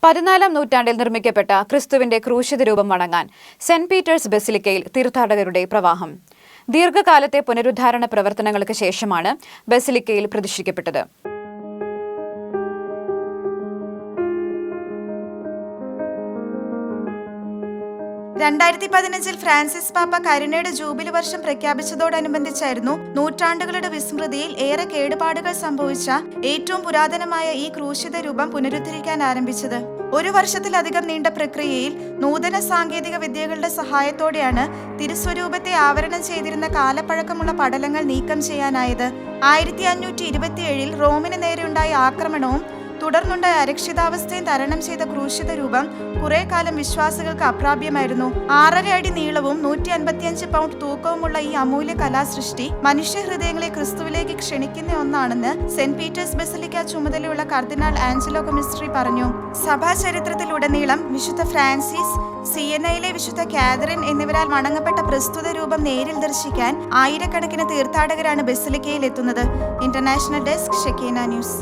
14-ാം നൂറ്റാണ്ടിൽ നിർമ്മിക്കപ്പെട്ട ക്രിസ്തുവിന്റെ ക്രൂശിത രൂപം വണങ്ങാൻ സെന്റ് പീറ്റേഴ്സ് ബസിലിക്കയിൽ തീർത്ഥാടകരുടെ പ്രവാഹം. ദീർഘകാലത്തെ പുനരുദ്ധാരണ പ്രവർത്തനങ്ങൾക്ക് ശേഷമാണ് ബസിലിക്കയിൽ പ്രതിഷ്ഠിക്കപ്പെട്ടത്. ഫ്രാൻസിസ് പാപ്പ കരുണയുടെ ജൂബിലി വർഷം പ്രഖ്യാപിച്ചതോടനുബന്ധിച്ചായിരുന്നു നൂറ്റാണ്ടുകളുടെ വിസ്മൃതിയിൽ ഏറെ കേടുപാടുകൾ സംഭവിച്ച ഏറ്റവും പുരാതനമായ ഈ ക്രൂശിത രൂപം പുനരുദ്ധരിക്കാൻ ആരംഭിച്ചത്. 1 വർഷത്തിലധികം നീണ്ട പ്രക്രിയയിൽ നൂതന സാങ്കേതിക വിദ്യകളുടെ സഹായത്തോടെയാണ് തിരുസ്വരൂപത്തെ ആവരണം ചെയ്തിരുന്ന കാലപ്പഴക്കമുള്ള പടലങ്ങൾ നീക്കം ചെയ്യാനായത്. 1527 റോമിന് നേരെയുണ്ടായ ആക്രമണവും തുടർന്നുണ്ടായ അരക്ഷിതാവസ്ഥയും തരണം ചെയ്ത ക്രൂശിത രൂപം കുറെ കാലം വിശ്വാസികൾക്ക് അപ്രാപ്യമായിരുന്നു. 6.5 അടി നീളവും 155 പൗണ്ട് തൂക്കവുമുള്ള ഈ അമൂല്യ കലാസൃഷ്ടി മനുഷ്യഹൃദയങ്ങളെ ക്രിസ്തുവിലേക്ക് ക്ഷണിക്കുന്ന ഒന്നാണെന്ന് സെന്റ് പീറ്റേഴ്സ് ബസിലിക്ക ചുമതലയുള്ള കർദിനാൾ ആഞ്ചലോ കൊമിസ്ട്രി പറഞ്ഞു. സഭാ ചരിത്രത്തിലുടനീളം വിശുദ്ധ ഫ്രാൻസിസ്, സിയനയിലെ വിശുദ്ധ കാതറിൻ എന്നിവരാൽ വണങ്ങപ്പെട്ട പ്രസ്തുത രൂപം നേരിൽ ദർശിക്കാൻ ആയിരക്കണക്കിന് തീർത്ഥാടകരാണ് ബസിലിക്കയിൽ എത്തുന്നത്. International desk, Shekinah news.